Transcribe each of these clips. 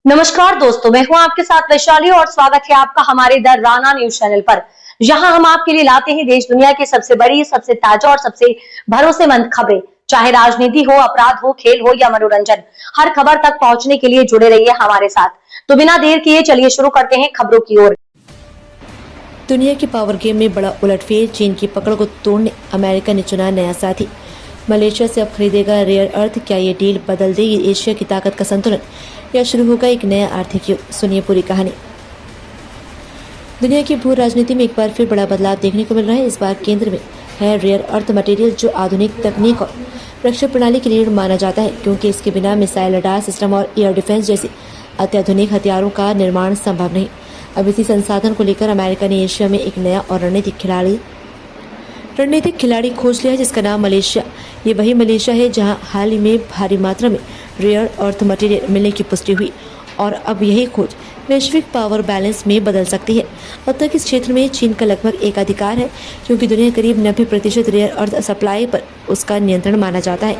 नमस्कार दोस्तों, मैं हूं आपके साथ वैशाली और स्वागत है आपका हमारे द राना न्यूज चैनल पर। यहां हम आपके लिए लाते हैं देश दुनिया की सबसे बड़ी, सबसे ताजा और सबसे भरोसेमंद खबरें। चाहे राजनीति हो, अपराध हो, खेल हो या मनोरंजन, हर खबर तक पहुंचने के लिए जुड़े रहिए हमारे साथ। तो बिना देर किए चलिए शुरू करते हैं खबरों की ओर। दुनिया के पावर गेम में बड़ा उलटफेर, चीन की पकड़ को तोड़ने अमेरिका ने चुना नया साथी। मलेशिया से अब खरीदेगा रेयर अर्थ। क्या ये डील बदल देगी एशिया की ताकत का संतुलन, या शुरू होगा एक नया आर्थिक युग? सुनिए पूरी कहानी। दुनिया की भू राजनीति में एक बार फिर बड़ा बदलाव देखने को मिल रहा है। इस बार केंद्र में है रेयर अर्थ मटेरियल, जो आधुनिक तकनीक और रक्षा प्रणाली की रीढ़ माना जाता है, क्योंकि इसके बिना मिसाइल, रडार सिस्टम और एयर डिफेंस जैसे अत्याधुनिक हथियारों का निर्माण संभव नहीं। अब इसी संसाधन को लेकर अमेरिका ने एशिया में एक नया और रणनीतिक खिलाड़ी खोज लिया है, जिसका नाम मलेशिया। ये वही मलेशिया है जहां हाल ही में भारी मात्रा में रेयर अर्थ मटेरियल मिलने की पुष्टि हुई, और अब यही खोज वैश्विक पावर बैलेंस में बदल सकती है। अब तक इस क्षेत्र में चीन का लगभग एकाधिकार है, क्योंकि दुनिया करीब 90% रेयर अर्थ सप्लाई पर उसका नियंत्रण माना जाता है।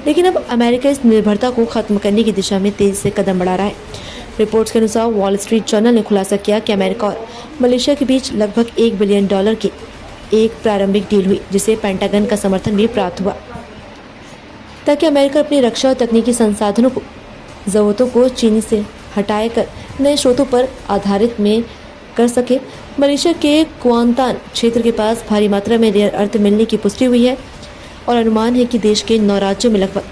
लेकिन अब अमेरिका इस निर्भरता को खत्म करने की दिशा में तेजी से कदम बढ़ा रहा है। रिपोर्ट्स के अनुसार वॉल स्ट्रीट जर्नल ने खुलासा किया कि अमेरिका और मलेशिया के बीच लगभग $1 बिलियन की एक प्रारंभिक डील हुई, जिसे पेंटागन का समर्थन भी प्राप्त हुआ, ताकि अमेरिका अपनी रक्षा और तकनीकी संसाधनों को जरूरतों को चीन से हटाकर नए स्रोतों पर आधारित में कर सके। मलेशिया के क्वांतान क्षेत्र के पास भारी मात्रा में रेयर अर्थ मिलने की पुष्टि हुई है, और अनुमान है कि देश के 9 राज्यों में लगभग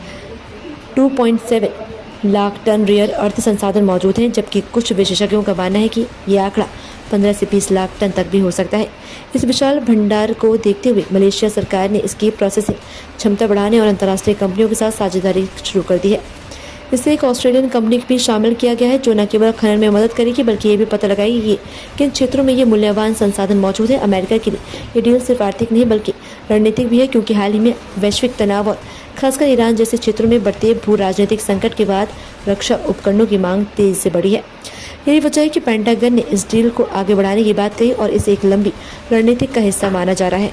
2.7 लाख टन रेयर अर्थ संसाधन मौजूद हैं, जबकि कुछ विशेषज्ञों का मानना है कि यह आंकड़ा 15 से 20 लाख टन तक भी हो सकता है। इस विशाल भंडार को देखते हुए मलेशिया सरकार ने इसकी प्रोसेसिंग क्षमता बढ़ाने और अंतर्राष्ट्रीय कंपनियों के साथ साझेदारी शुरू कर दी है। इससे एक ऑस्ट्रेलियन कंपनी भी शामिल किया गया है, जो न केवल खनन में मदद करेगी, बल्कि ये भी पता लगाएगी कि किन क्षेत्रों में ये मूल्यवान संसाधन मौजूद है। अमेरिका के लिए ये डील सिर्फ आर्थिक नहीं बल्कि रणनीतिक भी है, क्योंकि हाल ही में वैश्विक तनाव और खासकर ईरान जैसे क्षेत्रों में बढ़ते भू राजनीतिक संकट के बाद रक्षा उपकरणों की मांग तेजी से बढ़ी है। यही वजह है कि पेंटागन ने इस डील को आगे बढ़ाने की बात कही और इसे एक लंबी रणनीतिक का हिस्सा माना जा रहा है।